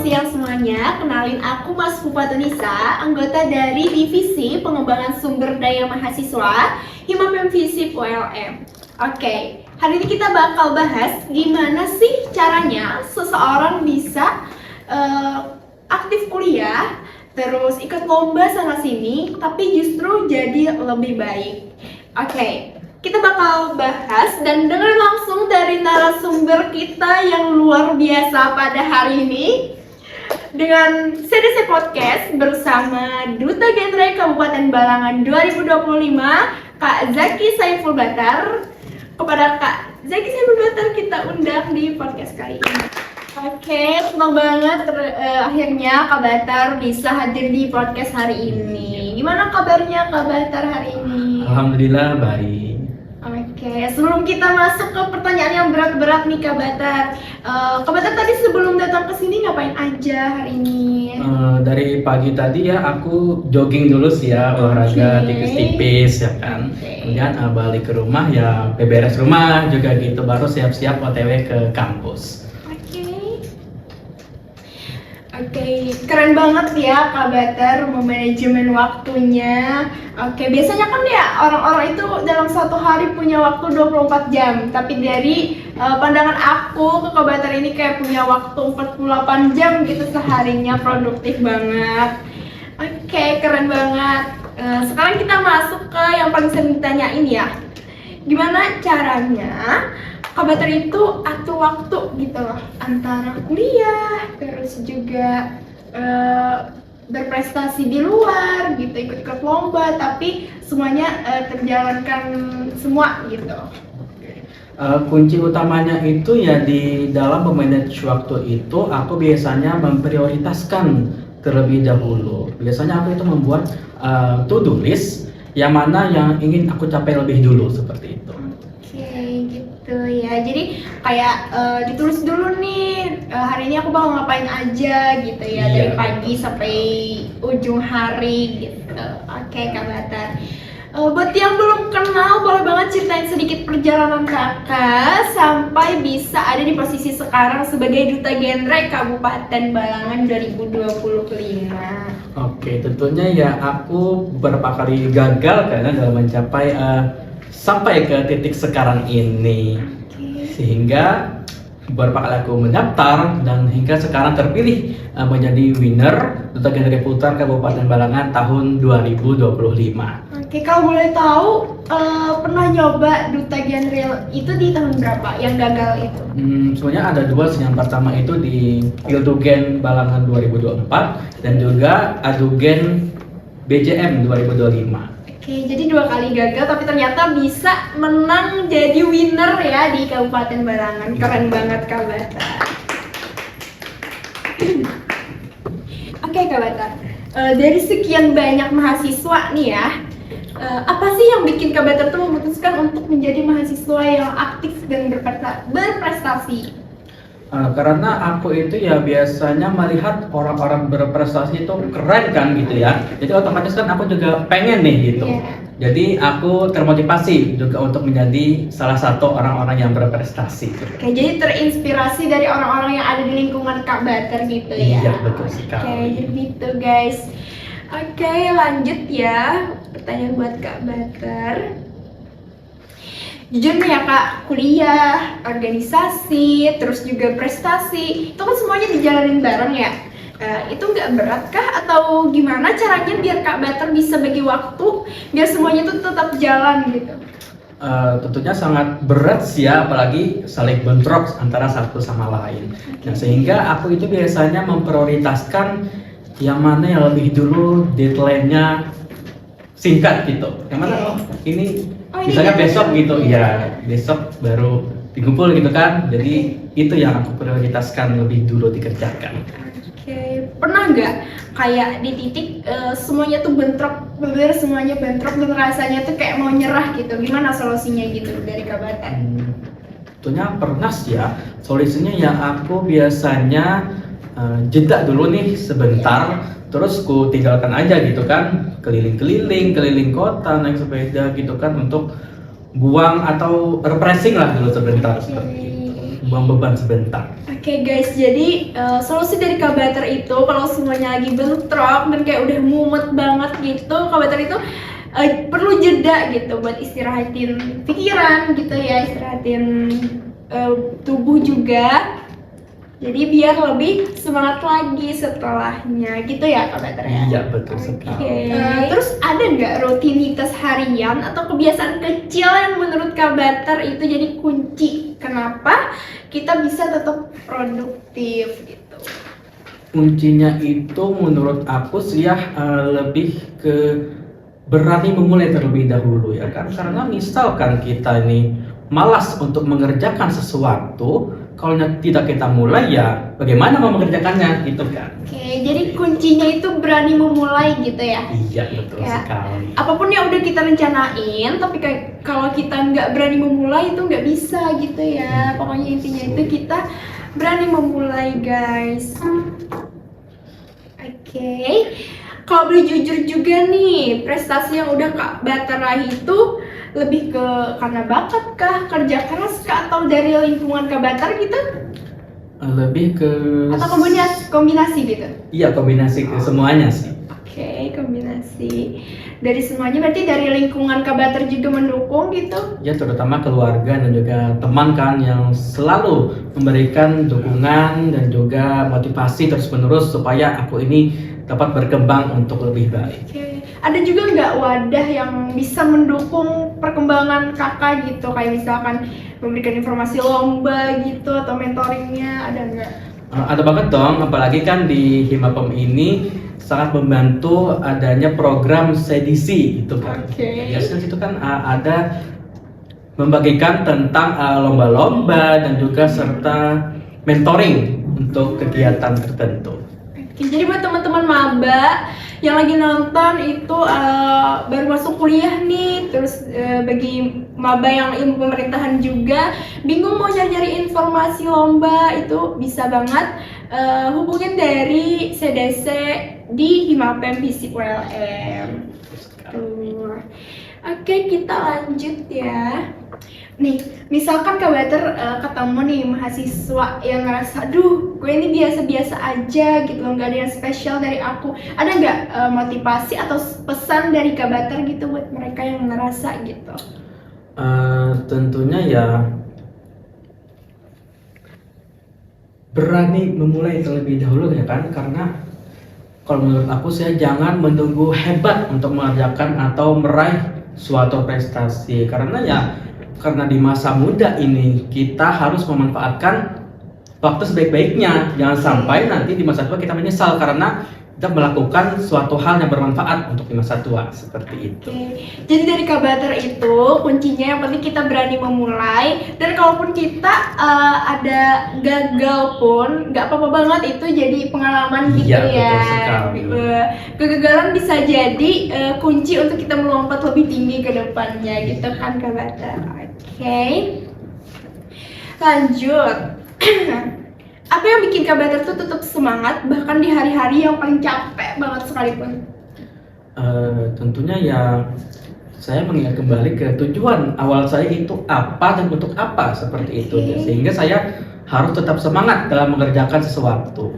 siang semuanya, kenalin aku Mas Pupa Tunisa, anggota dari Divisi Pengembangan Sumber Daya Mahasiswa Hima Visip ULM. Oke, hari ini kita bakal bahas gimana sih caranya seseorang bisa aktif kuliah, terus ikut lomba sana sini, tapi justru jadi lebih baik. Oke, kita bakal bahas dan dengerin langsung dari narasumber kita yang luar biasa pada hari ini dengan CDC Podcast bersama Duta Genre Kabupaten Balangan 2025 Kak Zaki Saiful Batar. Kepada Kak Zaki Saiful Batar kita undang di podcast kali ini. Oke, senang banget akhirnya Kak Batar bisa hadir di podcast hari ini. Gimana kabarnya Kak Batar hari ini? Alhamdulillah baik. Oke, sebelum kita masuk ke pertanyaan yang berat-berat nih Kak Batar, Kak Batar tadi sebelum datang ke sini ngapain aja hari ini? Dari pagi tadi ya aku jogging dulu sih ya, olahraga tipis-tipis ya kan. Kemudian balik ke rumah ya beberes rumah juga gitu, baru siap-siap OTW ke kampus. Oke, keren banget ya Kak Batar memanajemen waktunya. Oke, biasanya kan ya orang-orang itu dalam satu hari punya waktu 24 jam. Tapi dari pandangan aku ke Kak Batar ini kayak punya waktu 48 jam gitu seharinya, produktif banget. Oke, keren banget. Sekarang kita masuk ke yang paling sering ditanyain ya. Gimana caranya Kak Batar itu atur waktu gitu loh antara kuliah terus juga berprestasi di luar gitu, ikut-ikut lomba tapi semuanya terjalankan semua gitu. Kunci utamanya itu ya di dalam memanage waktu itu aku biasanya memprioritaskan terlebih dahulu. Biasanya aku itu membuat to-do list yang mana yang ingin aku capai lebih dulu seperti itu. Ya, jadi kayak ditulis dulu nih hari ini aku bakal ngapain aja gitu ya, dari pagi sampai ujung hari gitu. Oke Kak Batar, buat yang belum kenal boleh banget ceritain sedikit perjalanan kakak sampai bisa ada di posisi sekarang sebagai Duta Genre Kabupaten Balangan 2025. Oke, tentunya ya aku beberapa kali gagal karena dalam mencapai sampai ke titik sekarang ini, sehingga beberapa kali aku mendaftar dan hingga sekarang terpilih menjadi winner Duta Genre Putar Kabupaten Balangan tahun 2025. Oke, kalau boleh tahu pernah nyoba Duta Genre itu di tahun berapa yang gagal itu? Sebenarnya ada dua sih. Yang pertama itu di Pildugen Balangan 2024 dan juga Adugen BJM 2025. Oke, jadi 2 kali gagal tapi ternyata bisa menang jadi winner ya di Kabupaten Balangan. Keren banget Kak Batar. Oke Kak Batar, dari sekian banyak mahasiswa nih ya, apa sih yang bikin Kak Batar tuh memutuskan untuk menjadi mahasiswa yang aktif dan berprestasi? Karena aku itu ya biasanya melihat orang-orang berprestasi itu keren kan gitu ya. Jadi otomatis kan aku juga pengen nih gitu. Jadi aku termotivasi juga untuk menjadi salah satu orang-orang yang berprestasi. Oke, jadi terinspirasi dari orang-orang yang ada di lingkungan Kak Batar gitu ya. Iya, betul sekali. Oke, jadi gitu guys. Oke, lanjut ya. Pertanyaan buat Kak Batar. Jujur nih ya Kak, kuliah, organisasi, terus juga prestasi, itu kan semuanya dijalanin bareng ya. Itu nggak berat kah atau gimana caranya biar Kak Batar bisa bagi waktu biar semuanya itu tetap jalan gitu? Tentunya sangat berat sih ya, apalagi saling bentrok antara satu sama lain. Nah, sehingga aku itu biasanya memprioritaskan yang mana yang lebih dulu deadline-nya singkat gitu. Yang mana ini misalnya besok gitu, ya besok baru dikumpul gitu kan. Jadi itu yang aku prioritaskan lebih dulu dikerjakan. Oke, pernah nggak kayak di titik semuanya tuh bentrok, bener semuanya bentrok dan rasanya tuh kayak mau nyerah gitu? Gimana solusinya gitu dari Kak Batar? Tentunya pernah sih ya. Solusinya ya aku biasanya jeda dulu nih sebentar, terus ku tinggalkan aja gitu kan, keliling kota, naik sepeda gitu kan untuk buang atau refreshing lah dulu sebentar seperti itu. buang beban sebentar. Oke guys, jadi solusi dari kabater itu kalau semuanya lagi bentrok dan kayak udah mumet banget gitu, kabater itu perlu jeda gitu buat istirahatin pikiran gitu ya, istirahatin tubuh juga. Jadi biar lebih semangat lagi setelahnya gitu ya kabater ya. Iya betul sekali. Terus ada nggak rutinitas harian atau kebiasaan kecil yang menurut kabater itu jadi kunci kenapa kita bisa tetap produktif gitu? Kuncinya itu menurut aku sih ya lebih ke berani memulai terlebih dahulu ya kan, karena misalkan kita ini malas untuk mengerjakan sesuatu, kalau tidak kita mulai ya bagaimana mau mengerjakannya gitu kan. Oke, jadi kuncinya itu berani memulai gitu ya? Iya betul Ya. sekali. Apapun yang udah kita rencanain, tapi kalau kita nggak berani memulai itu nggak bisa gitu ya. Pokoknya intinya itu kita berani memulai guys. Oke. Kalau boleh jujur juga nih, prestasi yang udah Kak Bater raih itu lebih ke karena bakat kah, kerja keras kah, atau dari lingkungan Kak Bater gitu? Lebih ke Atau kombinasi gitu? iya kombinasi ke semuanya sih. Oke, kombinasi dari semuanya, berarti dari lingkungan Kak Bater juga mendukung gitu? Ya terutama keluarga dan juga teman kan yang selalu memberikan dukungan dan juga motivasi terus menerus supaya aku ini dapat berkembang untuk lebih baik. Oke, ada juga nggak wadah yang bisa mendukung perkembangan kakak gitu, kayak misalkan memberikan informasi lomba gitu atau mentoringnya, ada nggak? Ada banget dong, apalagi kan di Himapem ini sangat membantu adanya program sedisi itu kan. Oke. Biasanya itu kan ada membagikan tentang lomba-lomba dan juga serta mentoring untuk kegiatan tertentu. Oke, jadi buat teman-teman maba yang lagi nonton itu baru masuk kuliah nih, terus bagi maba yang ilmu pemerintahan juga bingung mau nyari informasi lomba, itu bisa banget hubungin dari CDC di Himapem Visip ULM. Oke, kita lanjut ya. Nih, misalkan Kak Bater ketemu nih mahasiswa yang ngerasa, aduh, gue ini biasa-biasa aja gitu loh, nggak ada yang spesial dari aku. Ada nggak motivasi atau pesan dari Kak Bater gitu buat mereka yang ngerasa gitu? Tentunya ya berani memulai terlebih dahulu ya kan, karena kalau menurut aku saya jangan menunggu hebat untuk mengerjakan atau meraih suatu prestasi, karena di masa muda ini kita harus memanfaatkan waktu sebaik-baiknya. Jangan sampai nanti di masa tua kita menyesal karena kita melakukan suatu hal yang bermanfaat untuk di masa tua, seperti itu. Oke. Jadi dari Kak Bater itu kuncinya yang penting kita berani memulai, dan kalaupun kita ada gagal pun nggak apa-apa banget, itu jadi pengalaman gitu Iya, ya. betul sekali. Kegagalan bisa jadi kunci untuk kita melompat lebih tinggi ke depannya gitu kan Kak Bater. Oke. Lanjut. Apa yang bikin Kak Bater tuh tetap semangat bahkan di hari-hari yang paling capek banget sekalipun? Tentunya ya saya mengingat kembali ke tujuan awal saya itu apa dan untuk apa, seperti itu ya. Sehingga saya harus tetap semangat dalam mengerjakan sesuatu.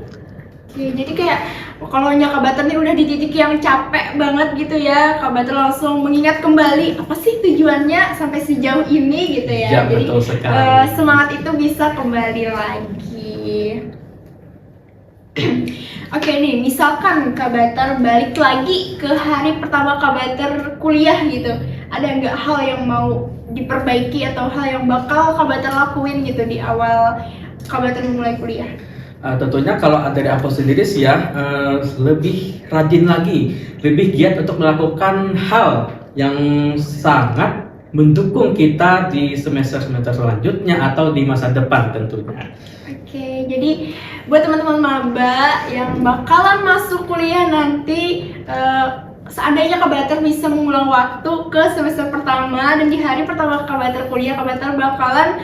Oke, jadi kayak kalau Kak Bater nih udah di titik yang capek banget gitu ya, Kak Bater langsung mengingat kembali apa sih tujuannya sampai sejauh ini gitu ya. Ya, Jadi betul sekali. semangat itu bisa kembali lagi. Oke nih, misalkan Kak Bater balik lagi ke hari pertama Kak Bater kuliah gitu, ada nggak hal yang mau diperbaiki atau hal yang bakal Kak Bater lakuin gitu di awal Kak Bater mulai kuliah? Tentunya kalau dari aku sendiri sih ya lebih rajin lagi, lebih giat untuk melakukan hal yang sangat mendukung kita di semester-semester selanjutnya atau di masa depan tentunya. Oke, jadi buat teman-teman maba yang bakalan masuk kuliah nanti, seandainya Kak Bater bisa mengulang waktu ke semester pertama dan di hari pertama Kak Bater kuliah, Kak Bater bakalan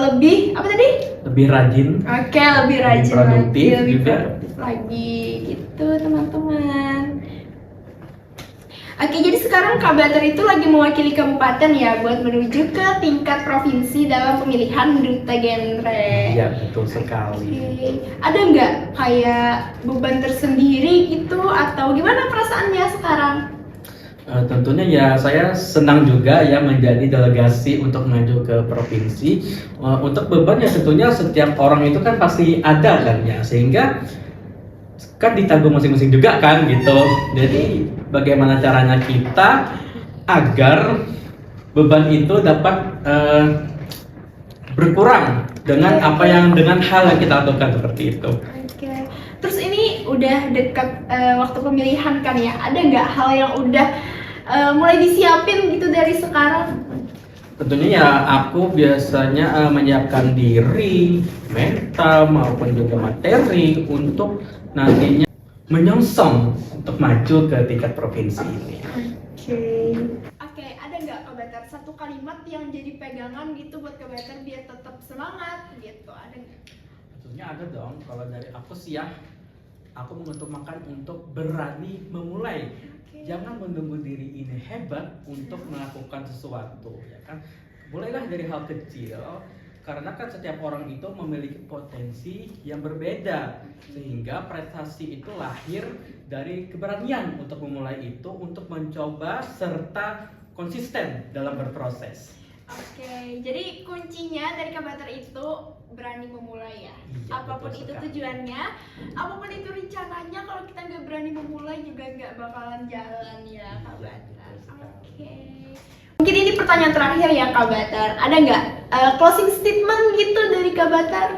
lebih apa tadi? Lebih rajin. Oke, lebih rajin produktif lagi, lebih juga. produktif lagi gitu teman-teman. Oke, jadi sekarang Kak Bater itu lagi mewakili kabupaten ya buat menuju ke tingkat provinsi dalam pemilihan duta genre. Iya, betul sekali. Oke. Ada nggak kayak beban tersendiri gitu atau gimana perasaannya sekarang? Tentunya ya saya senang juga ya menjadi delegasi untuk maju ke provinsi. Untuk beban ya tentunya setiap orang itu kan pasti ada kan ya, sehingga kan ditanggung masing-masing juga kan gitu. Jadi bagaimana caranya kita agar beban itu dapat berkurang dengan dengan hal yang kita lakukan seperti itu. Oke. Terus ini udah dekat waktu pemilihan kan ya? Ada nggak hal yang udah mulai disiapin gitu dari sekarang? Tentunya ya aku biasanya menyiapkan diri, mental maupun juga materi untuk nantinya menyongsong untuk maju ke tingkat provinsi ini. Oke, ada nggak Kak Bater satu kalimat yang jadi pegangan gitu buat Kak Bater biar tetap semangat gitu? Ada nggak? Tentunya ada dong. Kalau dari aku sih ya, aku mengutamakan untuk berani memulai. Jangan menunggu diri ini hebat untuk melakukan sesuatu, ya kan? Mulailah dari hal kecil, karena kan setiap orang itu memiliki potensi yang berbeda, sehingga prestasi itu lahir dari keberanian untuk memulai itu, untuk mencoba serta konsisten dalam berproses. Oke, jadi kuncinya dari Kak Bater itu berani memulai ya. Iya, Apapun betul itu sekali. tujuannya, apapun itu rencananya, kalau kita nggak berani memulai juga nggak bakalan jalan ya Kak Iya, Bater. betul sekali. Oke. Mungkin ini pertanyaan terakhir ya Kak Bater. Ada nggak closing statement gitu dari Kak Bater?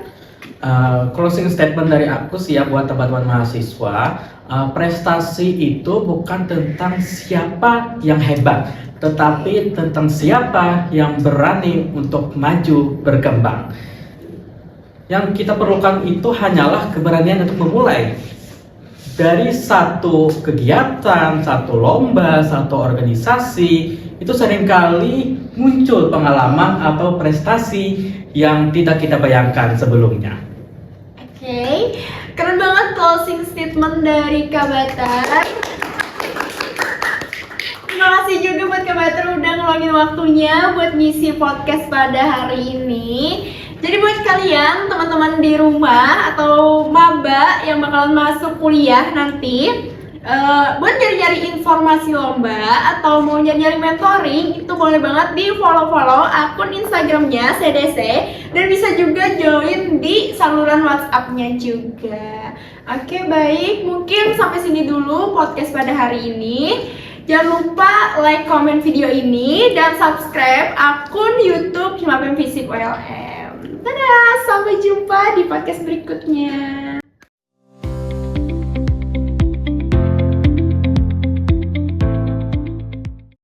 Closing statement dari aku sih ya buat teman-teman mahasiswa, prestasi itu bukan tentang siapa yang hebat, tetapi tentang siapa yang berani untuk maju berkembang. Yang kita perlukan itu hanyalah keberanian untuk memulai. Dari satu kegiatan, satu lomba, satu organisasi, itu seringkali muncul pengalaman atau prestasi yang tidak kita bayangkan sebelumnya. Oke, keren banget closing statement dari Kak Bater. Terima kasih juga buat Kak Bater udah ngeluangin waktunya buat ngisi podcast pada hari ini. Jadi buat kalian teman-teman di rumah atau maba yang bakalan masuk kuliah nanti, buat nyari-nyari informasi lomba atau mau nyari-nyari mentoring, itu boleh banget di follow-follow akun Instagramnya CDC, dan bisa juga join di saluran WhatsApp-nya juga. Oke, baik, mungkin sampai sini dulu podcast pada hari ini. Jangan lupa like, komen video ini, dan subscribe akun YouTube Himapem Visip ULM. Dadah, sampai jumpa di podcast berikutnya.